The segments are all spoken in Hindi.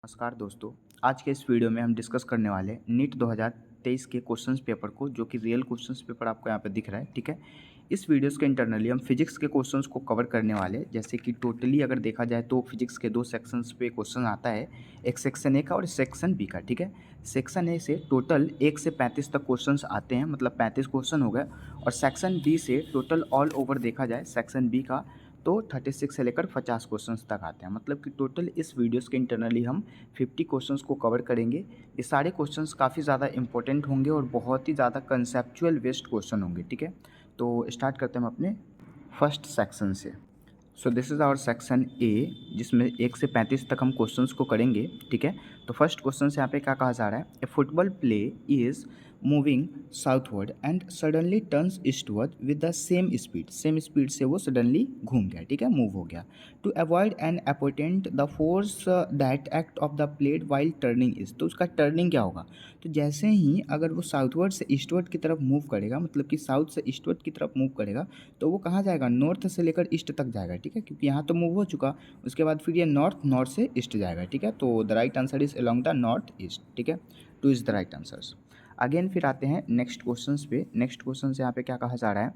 नमस्कार दोस्तों। आज के इस वीडियो में हम डिस्कस करने वाले नीट 2023 के क्वेश्चंस पेपर को, जो कि रियल क्वेश्चंस पेपर आपको यहाँ पे दिख रहा है। ठीक है, इस वीडियोस के इंटरनली हम फिजिक्स के क्वेश्चंस को कवर करने वाले हैं। जैसे कि टोटली अगर देखा जाए तो फिजिक्स के दो सेक्शंस पे क्वेश्चन आता है, एक सेक्शन ए का और सेक्शन बी का। ठीक है, सेक्शन ए से टोटल 1 से 35 तक क्वेश्चन आते हैं, मतलब 35 क्वेश्चन हो गए। और सेक्शन बी से टोटल ऑल ओवर देखा जाए सेक्शन बी का तो 36 से लेकर 50 क्वेश्चंस तक आते हैं। मतलब कि टोटल इस वीडियोस के इंटरनली हम 50 क्वेश्चंस को कवर करेंगे। ये सारे क्वेश्चंस काफ़ी ज़्यादा इंपॉर्टेंट होंगे और बहुत ही ज़्यादा कंसेप्चुअल बेस्ड क्वेश्चन होंगे। ठीक है, तो स्टार्ट करते हैं हम अपने फर्स्ट सेक्शन से। So this is our section A, जिसमें 1 से 35 तक हम क्वेश्चंस को करेंगे। ठीक है, तो फर्स्ट क्वेश्चन से यहाँ पे क्या कहा जा रहा है, a football play is moving southward and suddenly turns eastward with the same speed से वो सडनली घूम गया। ठीक है, मूव हो गया। To avoid an opponent the force that act of the plate while turning is, तो उसका टर्निंग क्या होगा। तो जैसे ही अगर वो साउथवर्ड से ईस्टवर्ड की तरफ मूव करेगा, मतलब कि साउथ से ईस्टवर्ड की तरफ मूव करेगा, तो वो कहाँ जाएगा, नॉर्थ से लेकर ईस्ट तक जाएगा। ठीक है, क्योंकि यहाँ तो मूव हो चुका, उसके बाद फिर ये नॉर्थ से ईस्ट जाएगा। ठीक है, तो the right answer is along the north east. ठीक है, two is the right answers. Again फिर आते हैं नेक्स्ट क्वेश्चन पे। नेक्स्ट क्वेश्चन से यहाँ पे क्या कहा जा रहा है,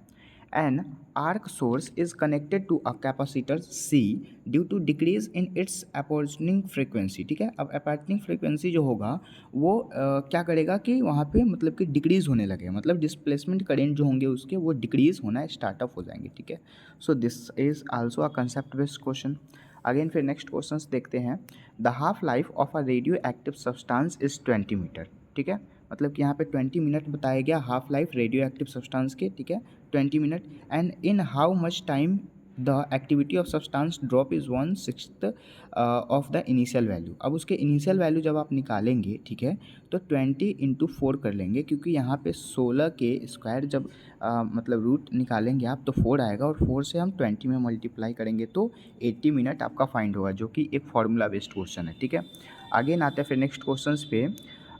an arc source is connected to a capacitor C due to decrease in its operating frequency. ठीक है, अब अपॉर्चनिंग फ्रीक्वेंसी जो होगा वो क्या करेगा कि वहाँ पे मतलब कि डिक्रीज़ होने लगे, मतलब डिस्प्लेसमेंट करेंट जो होंगे उसके वो डिक्रीज़ होना स्टार्टअप हो जाएंगे। ठीक है, so this is also a concept based question. Again फिर नेक्स्ट क्वेश्चन देखते हैं, the half life of a radio active substance is 20 meter. ठीक है, मतलब कि यहाँ पे 20 मिनट बताया गया half life radio active substance के। ठीक है, 20 minute. And in how much time the activity of substance drop is 1/6 of the initial value. अब उसके इनिशियल वैल्यू जब आप निकालेंगे, ठीक है, तो 20 × 4 कर लेंगे, क्योंकि यहाँ पे 16 के स्क्वायर जब मतलब रूट निकालेंगे आप तो 4 आएगा, और 4 से हम 20 में मल्टीप्लाई करेंगे तो 80 मिनट आपका फाइंड होगा, जो कि एक फार्मूला बेस्ड क्वेश्चन है। ठीक है, आगे आते हैं फिर नेक्स्ट क्वेश्चन पे।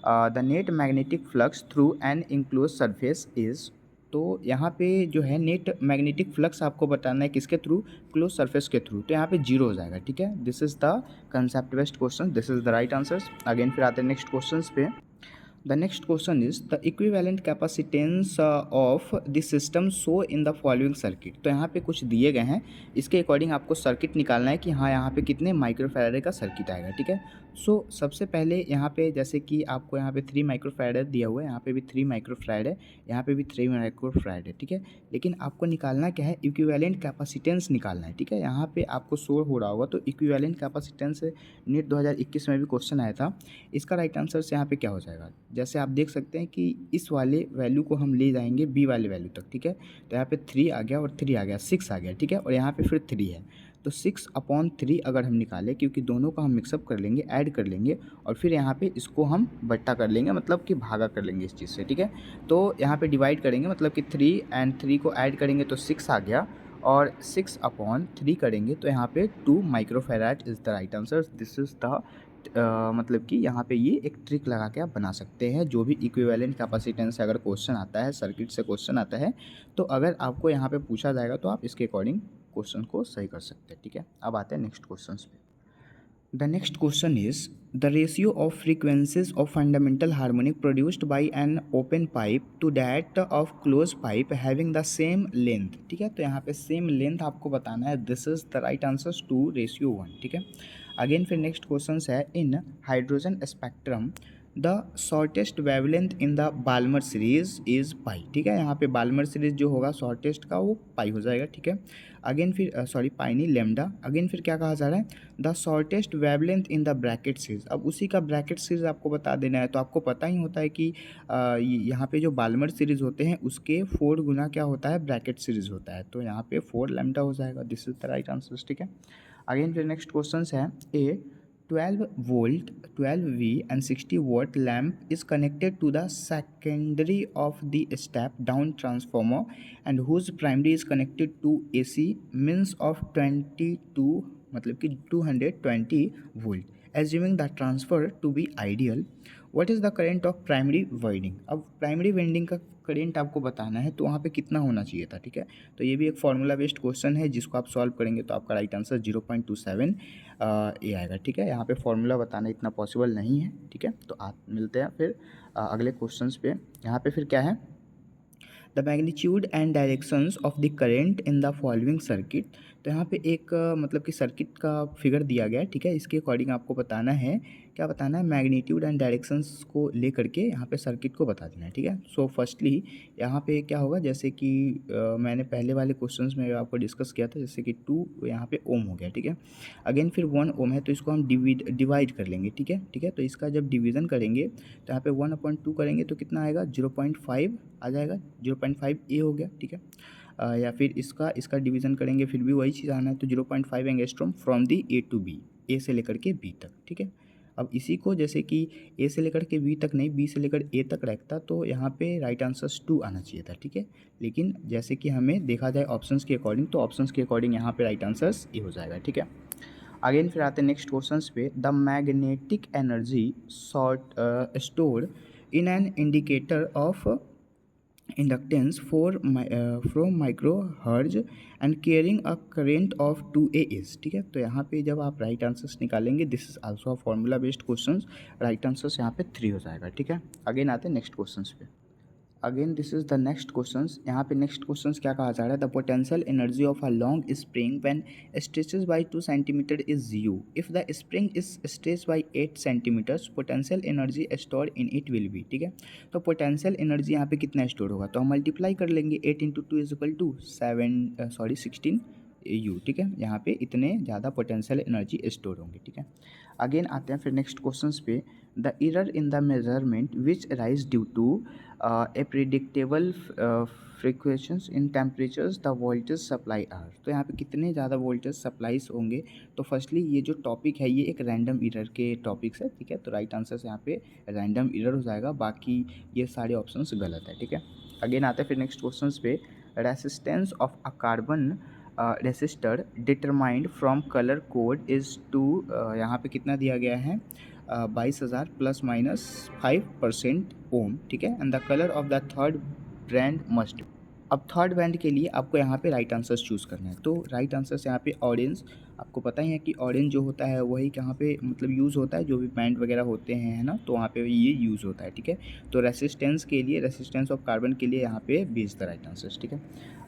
The net magnetic flux through an enclose surface is, तो यहाँ पे जो है नेट मैग्नेटिक फ्लक्स आपको बताना है किसके थ्रू, क्लोज सरफेस के थ्रू, तो यहाँ पे 0 हो जाएगा। ठीक है, this is the concept based question, this is the right answers. Again फिर आते हैं नेक्स्ट क्वेश्चन पे। The next question is the equivalent capacitance of the system show in the following circuit। तो यहाँ पे कुछ दिए गए हैं, इसके अकॉर्डिंग आपको सर्किट निकालना है कि हाँ यहाँ पे कितने माइक्रोफैराडे का सर्किट आएगा। ठीक है, सो सबसे पहले यहाँ पे जैसे कि आपको यहाँ पे 3 माइक्रोफैराडे दिया हुआ है, यहाँ पे भी 3 माइक्रोफैराडे, यहाँ पे भी 3 माइक्रोफैराडे। ठीक है, लेकिन आपको निकालना क्या है, इक्विवेलेंट कैपेसिटेंस निकालना है। ठीक है, यहाँ पे आपको शो हो रहा होगा, तो इक्विवेलेंट कैपेसिटेंस नीट 2021 में भी क्वेश्चन आया था। इसका राइट आंसर यहाँ पे क्या हो जाएगा, जैसे आप देख सकते हैं कि इस वाले वैल्यू को हम ले जाएंगे बी वाले वैल्यू तक। ठीक है, तो यहाँ पे 3 आ गया और 3 आ गया, 6 आ गया। ठीक है, और यहाँ पे फिर 3 है, तो 6/3 अगर हम निकालें, क्योंकि दोनों का हम मिक्सअप कर लेंगे, ऐड कर लेंगे, और फिर यहाँ पे इसको हम बट्टा कर लेंगे, मतलब कि भागा कर लेंगे इस चीज़ से। ठीक है, तो यहाँ पे डिवाइड करेंगे, मतलब कि 3 एंड 3 को ऐड करेंगे तो 6 आ गया, और 6/3 करेंगे तो यहाँ पे 2 microfarad is the right answer. This is the मतलब कि यहाँ पे ये एक ट्रिक लगा के आप बना सकते हैं। जो भी इक्विवेलेंट कैपेसिटेंस से अगर क्वेश्चन आता है, सर्किट से क्वेश्चन आता है, तो अगर आपको यहाँ पे पूछा जाएगा तो आप इसके अकॉर्डिंग क्वेश्चन को सही कर सकते हैं। ठीक है, अब आते हैं नेक्स्ट क्वेश्चन पे। The next question is the ratio of frequencies of fundamental harmonic produced by an open pipe to that of closed pipe having the same length। ठीक है, तो यहाँ पे सेम लेंथ आपको बताना है। This is the right answer 2:1। ठीक है, अगेन फिर नेक्स्ट क्वेश्चन है, in hydrogen spectrum the shortest wavelength in the Balmer series is pi. ठीक है, यहाँ पे बाल्मर सीरीज जो होगा शॉर्टेस्ट का वो पाई हो जाएगा। ठीक है, अगेन फिर सॉरी पाई नहीं, लेमडा। अगेन फिर क्या कहा जा रहा है, the shortest wavelength in the Brackett series. अब उसी का ब्रैकेट सीरीज आपको बता देना है, तो आपको पता ही होता है कि यहाँ पे जो बाल्मर सीरीज होते हैं उसके 4 गुना क्या होता है, ब्रैकेट सीरीज होता है, तो यहाँ पे 4 लेमडा हो जाएगा। This is the right answer. ठीक है, अगेन फिर नेक्स्ट क्वेश्चन है, ए 12 volt 12V and 60 watt lamp is connected to the secondary of the step down transformer and whose primary is connected to AC means of 22 मतलब कि 220 volt. Assuming the transfer to be ideal, what is the current of primary winding. अब प्राइमरी वाइंडिंग का करेंट आपको बताना है तो वहाँ पे कितना होना चाहिए था, ठीक है। तो ये भी एक फार्मूला बेस्ड क्वेश्चन है जिसको आप सॉल्व करेंगे तो आपका राइट आंसर 0.27 ये आएगा, ठीक है। यहाँ पे फार्मूला बताना इतना पॉसिबल नहीं है, ठीक है। तो आप मिलते हैं फिर अगले क्वेश्चंस पे। यहाँ पे फिर क्या है, the magnitude and directions of the current in the following circuit. तो यहाँ पे एक मतलब कि सर्किट का फिगर दिया गया है, ठीक है। इसके अकॉर्डिंग आपको बताना है, क्या बताना है, मैग्नीट्यूड एंड डायरेक्शंस को लेकर के यहाँ पे सर्किट को बता देना है, ठीक है। सो फर्स्टली यहाँ पे क्या होगा, जैसे कि मैंने पहले वाले क्वेश्चंस में आपको डिस्कस किया था, जैसे कि 2 यहाँ पे ओम हो गया, ठीक है। अगेन फिर 1 ओम है तो इसको हम डिवाइड कर लेंगे, ठीक है, ठीक है। तो इसका जब डिवीज़न करेंगे तो यहाँ पे 1/2 करेंगे तो कितना आएगा, 0.5 आ जाएगा, 0.5 ए हो गया, ठीक है। या फिर इसका डिवीज़न करेंगे फिर भी वही चीज़ आना है, तो 0.5 angstrom from the A to B, A से लेकर के बी तक, ठीक है। अब इसी को जैसे कि ए से लेकर के बी तक नहीं, बी से लेकर ए तक रखता तो यहाँ पे राइट आंसर्स 2 आना चाहिए था, ठीक है। लेकिन जैसे कि हमें देखा जाए ऑप्शंस के अकॉर्डिंग, तो ऑप्शंस के अकॉर्डिंग यहाँ पे राइट आंसर्स ए हो जाएगा, ठीक है। अगेन फिर आते हैं नेक्स्ट क्वेश्चंस पे। The magnetic energy store in an indicator of inductance from microhertz and carrying a current of 2A is, ठीक है। तो यहाँ पे जब आप राइट आंसर्स निकालेंगे, this is also a formula based questions, right answers यहाँ पे 3 हो जाएगा, ठीक है। अगेन आते हैं नेक्स्ट क्वेश्चंस पे। Again this is the next questions. यहाँ पे नेक्स्ट क्वेश्चंस क्या कहा जा रहा है, the potential energy of a long spring when stretches by 2 centimeter is U, if the spring is stretch by 8 centimeters, potential energy store in it will be, ठीक है। तो पोटेंशियल एनर्जी यहाँ पे कितना स्टोर होगा, तो हम मल्टीप्लाई कर लेंगे, 8 into 2 is equal to 16 U, ठीक है। यहाँ पे इतने ज़्यादा पोटेंशियल एनर्जी स्टोर होंगे, ठीक है। अगेन आते हैं फिर नेक्स्ट क्वेश्चंस पे। The error in the measurement which rise due to a predictable frequencies in temperatures the voltage supply are. तो यहाँ पे कितने ज़्यादा वोल्टेज सप्लाईज होंगे, तो फर्स्टली ये जो टॉपिक है ये एक रैंडम एरर के टॉपिक्स है, ठीक है। तो राइट आंसर यहाँ पे रैंडम एरर हो जाएगा, बाकी ये सारे ऑप्शंस गलत है, ठीक है। अगेन आते हैं फिर नेक्स्ट क्वेश्चंस पे। Resistance of a carbon resistor determined from colour code is to, यहाँ पे कितना दिया गया है, 22,000 ±5% ओम, ठीक है। And the colour of the third brand must. अब थर्ड बैंड के लिए आपको यहाँ पे राइट आंसर्स चूज़ करना है, तो राइट आंसर्स यहाँ पे ऑरेंज, आपको पता ही है कि ऑरेंज जो होता है वही कहाँ पे मतलब यूज़ होता है, जो भी बैंड वगैरह होते हैं, है ना, तो वहाँ पे ये यूज़ होता है, ठीक है। तो रेसिस्टेंस के लिए, रेसिस्टेंस ऑफ कार्बन के लिए यहाँ पे B is the right answers, ठीक है।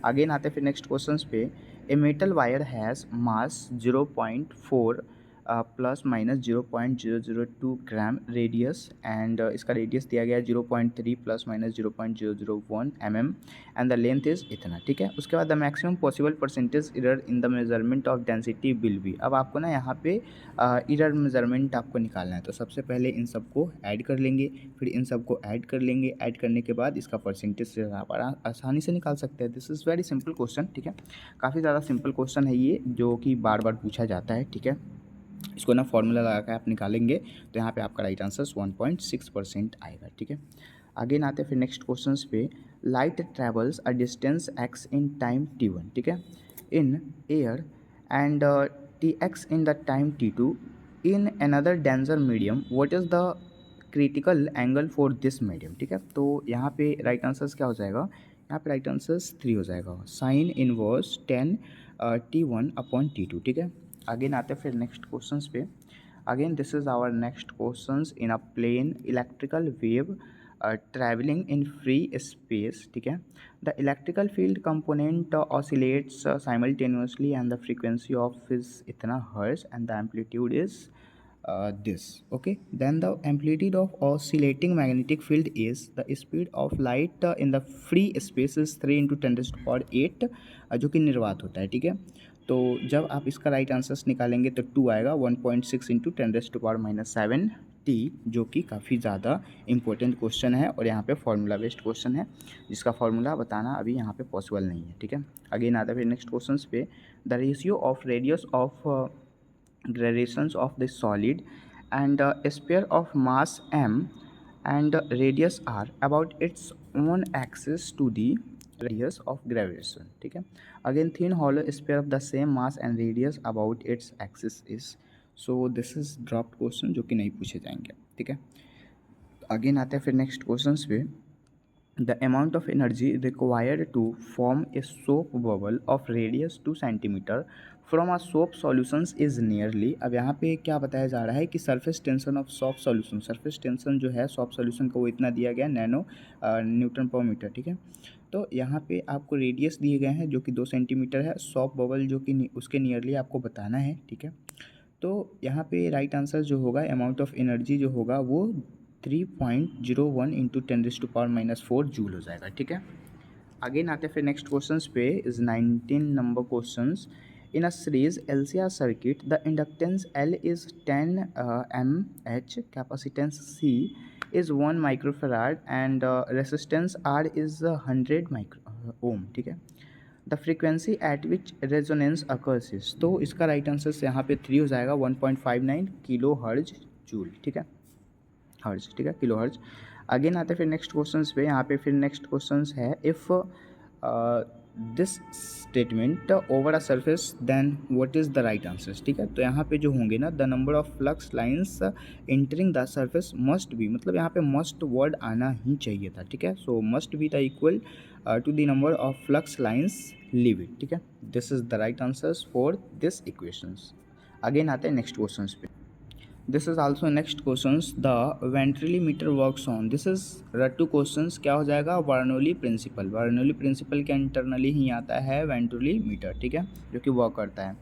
अगेन आते हैं फिर नेक्स्ट क्वेश्चन पे। A metal wire has mass 0.4 plus minus 0.002 gram radius, and इसका रेडियस दिया गया है 0.3 प्लस माइनस 0.001 mm and the length is इतना, ठीक है। उसके बाद the maximum possible percentage error in the measurement of density will be. अब आपको ना यहाँ पे एरर मेजरमेंट आपको निकालना है, तो सबसे पहले इन सबको ऐड कर लेंगे, फिर इन सबको ऐड कर लेंगे, ऐड करने के बाद इसका परसेंटेज आप आसानी से निकाल सकते हैं। This is very simple question, ठीक है। काफ़ी ज़्यादा सिंपल क्वेश्चन है ये, जो कि बार बार पूछा जाता है, ठीक है। इसको ना फॉर्मूला लगा कर आप निकालेंगे तो यहाँ पे आपका राइट आंसर 1.6% आएगा, ठीक है। अगेन आते हैं फिर नेक्स्ट क्वेश्चंस पे। Light travels a distance x in time t1, ठीक है, in air and tx in the time t2 in another denser medium, what is the critical angle for this medium, ठीक है। तो यहाँ पे राइट आंसर्स क्या हो जाएगा, यहाँ पे राइट आंसर्स 3 हो जाएगा, साइन इनवर्स 10 t1/t2, ठीक है। अगेन आते हैं फिर नेक्स्ट क्वेश्चंस पे। Again this is our next questions in a plane electrical wave travelling in free space, ठीक है। The electrical field component oscillates simultaneously and the frequency of is इतना hertz and the amplitude is this, okay. Then the amplitude of oscillating magnetic field is the speed of light in the free space is 3 × 10⁸, जो कि निर्वात होता है, ठीक है। तो जब आप इसका राइट आंसर्स निकालेंगे तो 2 आएगा, 1.6 × 10⁻⁷ t, जो कि काफ़ी ज़्यादा इंपॉर्टेंट क्वेश्चन है और यहाँ पे फॉर्मूला बेस्ड क्वेश्चन है, जिसका फॉर्मूला बताना अभी यहाँ पे पॉसिबल नहीं है, ठीक है। अगेन आता है फिर नेक्स्ट क्वेश्चन पे। The ratio of radius of gradations of the solid and a sphere of mass m and radius r about its own axis to the radius of gravitation, ठीक है। Again thin hollow sphere of the same mass and radius about its axis is, so this is dropped question जो कि नहीं पूछे जाएंगे, ठीक है। अगेन आते हैं फिर नेक्स्ट क्वेश्चन पे। The amount of energy required to form a soap bubble of radius 2 centimeter from a soap solutions is nearly. अब यहाँ पे क्या बताया जा रहा है कि surface tension of soap solution, surface tension जो है सॉप सॉल्यूशन का वो इतना दिया गया नैनो न्यूटन पर मीटर, ठीक है। तो यहाँ पे आपको रेडियस दिए गए हैं जो कि 2 सेंटीमीटर है, सॉप बबल जो कि उसके नियरली आपको बताना है, ठीक है। तो यहाँ पे राइट आंसर जो होगा अमाउंट ऑफ एनर्जी जो होगा वो 3.01 इंटू 10⁻⁻4 जूल हो जाएगा, ठीक है। अगेन आते हैं फिर नेक्स्ट क्वेश्चन पे। Is 19 number question. In a series LCR circuit the inductance L is 10 mH, capacitance C is 1 microfarad and resistance R is 100 micro ohm, ठीक है। The frequency eight which resonance occurs is, तो इसका राइट आंसर से यहाँ पे 3 हो जाएगा 1.59 किलो हर्ज जूल, ठीक है, हर्ज, ठीक है, किलो हर्ज। अगेन आते हैं फिर नेक्स्ट क्वेश्चन पे। यहाँ पे फिर नेक्स्ट क्वेश्चन है if this statement over a surface then what is the right answer, ठीक है। तो यहाँ पे जो होंगे ना, the number of flux lines entering the surface must be, मतलब यहाँ पे मस्ट वर्ड आना ही चाहिए था, ठीक है। So must be the equal to the number of flux lines leave it, ठीक है। This is the right answers for this equations. Again आते हैं नेक्स्ट क्वेश्चन पे। This is also next question. The venturi meter works on, this is रट्टू क्वेश्चन, क्या हो जाएगा, बर्नौली प्रिंसिपल। बर्नौली प्रिंसिपल के इंटरनली ही आता है वेंट्रली मीटर, ठीक है, जो कि वर्क करता है।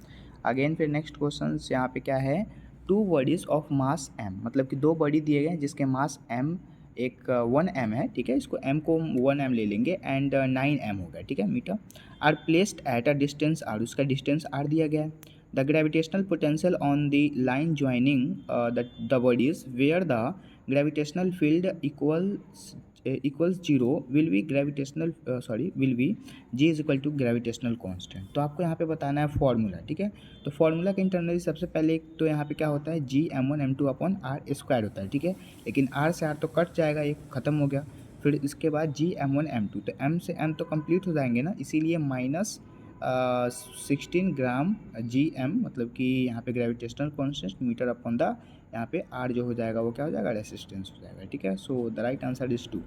अगेन फिर नेक्स्ट क्वेश्चन यहाँ पे क्या है, 2 बॉडीज ऑफ मास m, मतलब कि 2 बॉडी दिए गए हैं जिसके मास m, एक 1 m है, ठीक है, इसको m को 1 m ले लेंगे एंड 9 m हो गया, ठीक है, meter. Are placed at a distance r, उसका डिस्टेंस r दिया गया है। The gravitational potential on the line joining the bodies where the gravitational field equals 0 will be gravitational will be g is equal to gravitational constant। तो आपको यहाँ पे बताना है फॉर्मूला, ठीक है। तो फॉर्मूला के इंटरनली सबसे पहले एक तो यहाँ पे क्या होता है, जी m1 m2 upon are square होता है, ठीक है। लेकिन आर से आर तो कट जाएगा, ये खत्म हो गया। फिर इसके बाद जी m1 m2, तो m से m तो कंप्लीट हो जाएंगे ना, इसीलिए माइनस 16 ग्राम GM, मतलब कि यहाँ पे gravitational constant meter upon the, यहाँ पे R जो हो जाएगा वो क्या हो जाएगा, रेसिस्टेंस हो जाएगा, ठीक है। So the right answer is 2।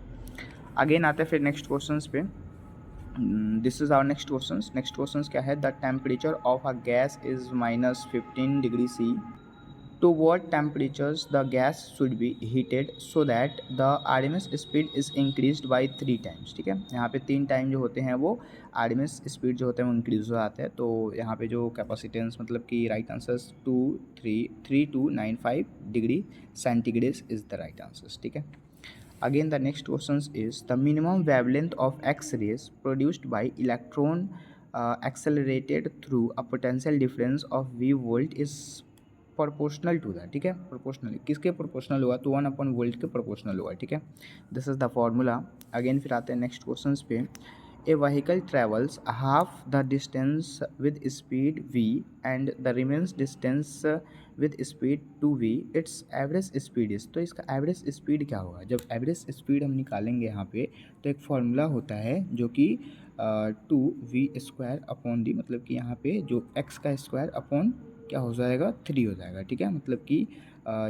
Again आते हैं फिर नेक्स्ट क्वेश्चन पे। This is our next question. Next question क्या है, the temperature of a gas is -15 degree C। To what temperatures the gas should be heated so that the RMS speed is increased by 3 times, ठीक है। यहाँ पे 3 टाइम जो होते हैं वो RMS स्पीड जो होते हैं वो इंक्रीज हो जाते हैं। तो यहाँ पे जो कैपेसिटेंस, मतलब कि right answers 3295 degree centigrade is the right answers, ठीक है। Again the next question is the minimum wavelength of X rays produced by electron accelerated through a potential difference of v volt is proportional to that, ठीक है। प्रोपोर्शनल किसके प्रोपोर्शनल हुआ, तो 1/वोल्ट के प्रोपोर्शनल हुआ, ठीक है। This is the formula. Again फिर आते हैं नेक्स्ट क्वेश्चन पे। A vehicle travels half the distance with speed v and the remains distance with speed 2v, its average speed is, तो इसका एवरेज स्पीड क्या होगा। जब एवरेज स्पीड हम निकालेंगे यहाँ पे तो एक फॉर्मूला होता है जो कि 2v² अपॉन डी, मतलब कि यहाँ पे जो x का स्क्वायर अपॉन क्या हो जाएगा, 3 हो जाएगा, ठीक है। मतलब कि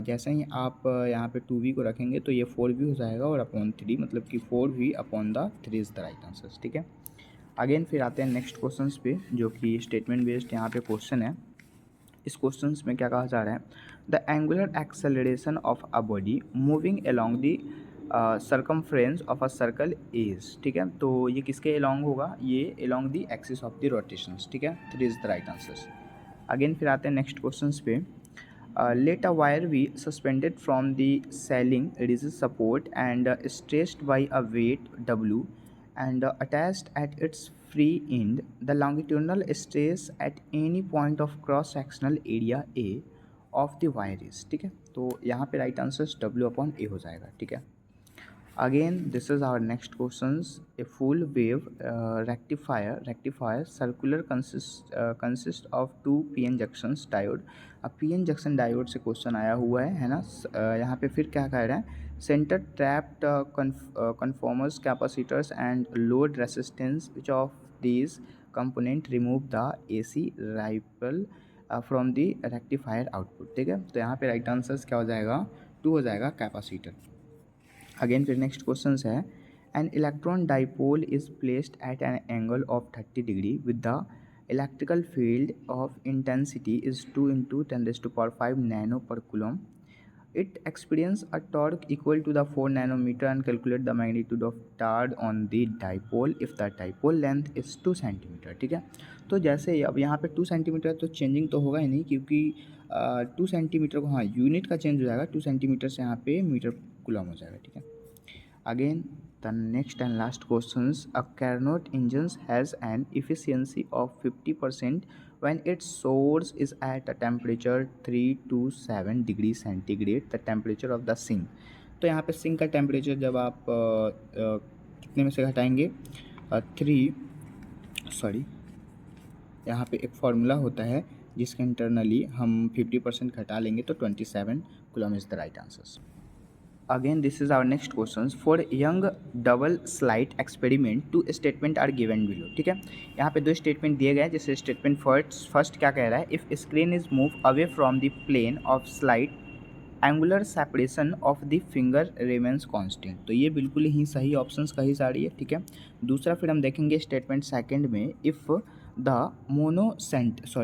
जैसे ही आप यहाँ पे 2v को रखेंगे तो ये 4v हो जाएगा और अपॉन 3, मतलब कि 4v upon the 3 is the right answer, ठीक है। अगेन फिर आते हैं नेक्स्ट क्वेश्चन पे जो कि स्टेटमेंट बेस्ड यहाँ पे क्वेश्चन है। इस क्वेश्चन में क्या कहा जा रहा है, the angular acceleration of a body moving along the circumference of a circle is, ठीक है। तो ये किसके अलोंग होगा, ये along the axis of the rotations, ठीक है। 3 is the right answer. Again फिर आते हैं नेक्स्ट क्वेश्चन पे। Let a wire be suspended from the ceiling rigid support and stretched by a weight W and attached at its free end the longitudinal stress at any point of cross sectional area A of the wire is, ठीक है। तो यहाँ पे राइट आंसर W/A हो जाएगा, ठीक है। Again this is our next questions। a full wave rectifier circular consist of 2 PN junctions diode। अब PN जंक्शन डायोड से क्वेश्चन आया हुआ है ना। यहाँ पे फिर क्या कह रहा है, centre trapped conformers capacitors and load resistance which of these component remove the AC ripple from the rectifier output, ठीक है। तो यहाँ पे राइट आंसर्स क्या हो जाएगा, 2 हो जाएगा कैपेसिटर। अगेन फिर नेक्स्ट क्वेश्चन है, an electron dipole is placed at an angle of 30 degree with the electrical field of intensity is 2 × 10⁵ nano पर coulomb. It experience a torque equal to the 4 nanometer and calculate the magnitude of charge on the dipole if the dipole length is 2 centimetre, ठीक है। तो जैसे अब यहाँ पे 2 सेंटीमीटर तो चेंजिंग तो होगा ही नहीं, क्योंकि 2 सेंटीमीटर को, हाँ, यूनिट का चेंज हो जाएगा, 2 सेंटीमीटर से यहाँ पे मीटर कूलम हो जाएगा, ठीक है। Again the next and last question, a Carnot engine has an efficiency of 50% when its source is at a temperature 3 to 7 degree centigrade the temperature of the sink. तो यहाँ पे सिंक का टेम्परेचर जब आप कितने में से घटाएंगे, 3 सॉरी, यहाँ पे एक फार्मूला होता है जिसके इंटरनली हम 50% घटा लेंगे तो 27 coulomb is the right answer. Again, this is our next questions. For young double slit experiment, 2 statement are given below, ठीक है। यहाँ पे 2 स्टेटमेंट दिए गए हैं, जैसे स्टेटमेंट फर्स्ट क्या कह रहा है, if screen is move away from the plane of slide angular separation of the finger remains constant. तो ये बिल्कुल ही सही ऑप्शंस कही जा रही है, ठीक है। दूसरा फिर हम देखेंगे स्टेटमेंट सेकंड में, if the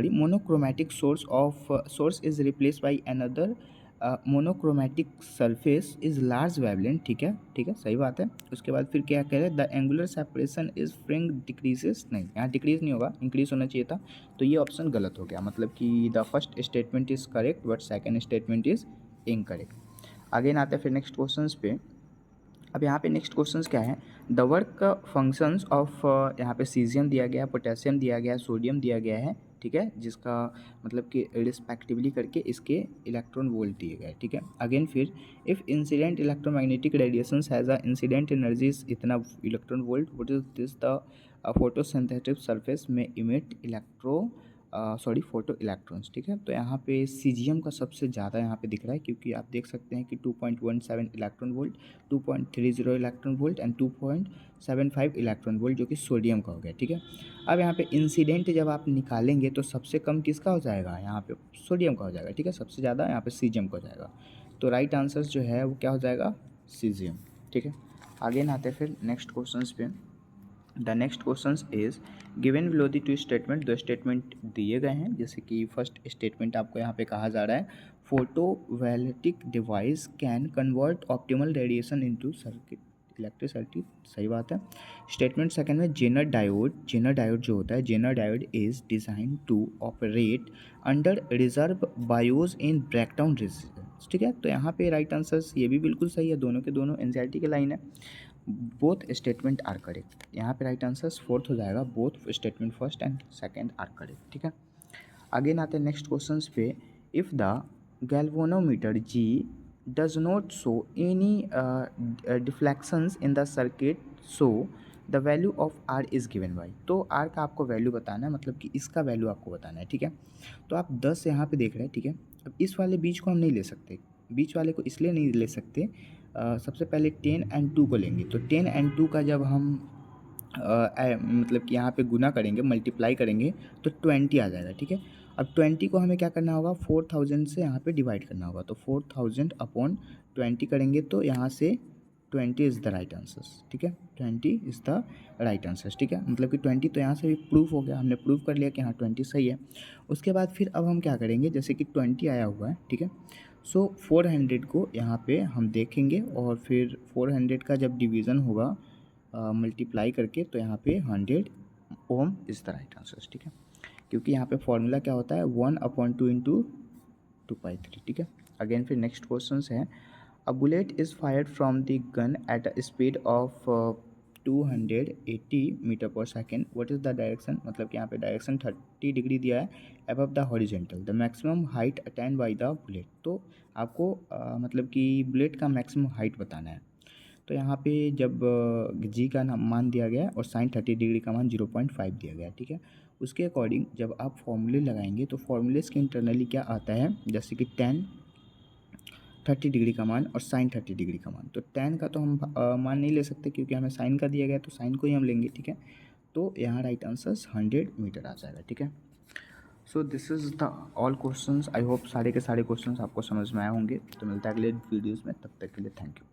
monochromatic source is replace by another monochromatic surface is large wavelength, ठीक है, ठीक है, सही बात है। उसके बाद फिर क्या कह रहे हैं, the angular separation is फ्रिंग decreases, नहीं, यहाँ डिक्रीज नहीं होगा, इंक्रीज होना चाहिए था, तो ये ऑप्शन गलत हो गया, मतलब कि the first statement is correct but second statement is incorrect. Again आते हैं फिर नेक्स्ट क्वेश्चंस पे। अब यहाँ पे नेक्स्ट क्वेश्चंस क्या है, द वर्क फंक्शंस ऑफ, यहाँ पे सीजियम दिया गया है, पोटेशियम दिया गया है, सोडियम दिया गया है, ठीक है, जिसका मतलब कि रिस्पेक्टिवली करके इसके इलेक्ट्रॉन वोल्ट दिए गए, ठीक है। अगेन फिर, if incident electromagnetic radiation has a incident energy इतना electron volt, what is this, the photosynthetic surface में इमिट फोटो इलेक्ट्रॉन्स, ठीक है। तो यहाँ पे सीजियम का सबसे ज़्यादा यहाँ पे दिख रहा है, क्योंकि आप देख सकते हैं कि 2.17 electron volt, 2.30 electron volt and 2.75 electron volt, जो कि सोडियम का हो गया, ठीक है। अब यहाँ पे इंसिडेंट जब आप निकालेंगे तो सबसे कम किसका हो जाएगा, यहाँ पे सोडियम का हो जाएगा, ठीक है, सबसे ज़्यादा यहाँ पे सीजियम का हो जाएगा। तो राइट आंसर जो है वो क्या हो जाएगा, सीजियम, ठीक है। आगे आते हैं फिर नेक्स्ट क्वेश्चन पे। The next question is given below the 2 statement, 2 statement दिए गए हैं, जैसे कि फर्स्ट स्टेटमेंट आपको यहाँ पे कहा जा रहा है, photovoltaic device can convert optimal radiation into circuit electricity, सही बात है। स्टेटमेंट सेकंड में, जेनर डायोड जो होता है, Zener diode is design to operate under reserve bias in breakdown resistance, ठीक है। तो यहाँ पे राइट आंसर्स ये भी बिल्कुल सही है, दोनों के दोनों एनसीईआरटी के लाइन है, बोथ स्टेटमेंट आर करेक्ट। यहाँ पे राइट आंसर फोर्थ हो जाएगा, both statement first and second are correct, ठीक है। अगेन आते हैं नेक्स्ट क्वेश्चन पे, if the galvanometer G does not show any deflections in the circuit, so the value of R is given by. तो आर का आपको वैल्यू बताना है, मतलब कि इसका वैल्यू आपको बताना है, ठीक है। तो आप 10 यहाँ पे देख रहे हैं, ठीक है। अब इस वाले बीच को हम नहीं ले सकते, बीच वाले को इसलिए नहीं ले सकते, सबसे पहले 10 and 2 को लेंगे, तो 10 and 2 का जब हम मतलब कि यहाँ पे गुना करेंगे, मल्टीप्लाई करेंगे, तो 20 आ जाएगा, ठीक है। अब 20 को हमें क्या करना होगा, 4000 से यहाँ पे डिवाइड करना होगा, तो 4000 अपॉन 20 करेंगे, तो यहाँ से 20 इज़ द राइट आंसर, ठीक है, 20 इज़ द राइट आंसर, ठीक है। मतलब कि 20 तो यहाँ से भी प्रूफ हो गया, हमने प्रूफ कर लिया कि हाँ 20 सही है। उसके बाद फिर अब हम क्या करेंगे, जैसे कि 20 आया हुआ है, ठीक है, सो 400 को यहाँ पे हम देखेंगे, और फिर 400 का जब डिवीज़न होगा मल्टीप्लाई करके, तो यहाँ पे 100 ओम इज़ द राइट आंसर, ठीक है। क्योंकि यहाँ पे फॉर्मूला क्या होता है, 1/2 × 2π3, ठीक है। अगेन फिर नेक्स्ट क्वेश्चन है, a bullet is fired from the gun at a speed of 280 metre per second, what is the direction, मतलब कि यहाँ पे डायरेक्शन 30 डिग्री दिया है above the horizontal, the maximum height attend by the bullet. तो आपको मतलब कि बुलेट का मैक्सिमम हाइट बताना है। तो यहाँ पे जब जी का मान दिया गया और साइन 30 डिग्री का मान 0.5 दिया गया, ठीक है। उसके अकॉर्डिंग जब आप फॉर्मूले लगाएंगे तो फॉर्मूलेस के इंटरनली क्या आता है, जैसे कि 30 डिग्री का मान और साइन 30 डिग्री का मान, तो 10 का तो हम मान नहीं ले सकते, क्योंकि हमें साइन का दिया गया, तो साइन को ही हम लेंगे, ठीक है। तो यहाँ राइट आंसर 100 मीटर आ जाएगा, ठीक है। So this is the all questions. I hope सारे के सारे क्वेश्चंस आपको समझ में आए होंगे। तो मिलता है अगले वीडियोज़ में, तब तक के लिए थैंक यू।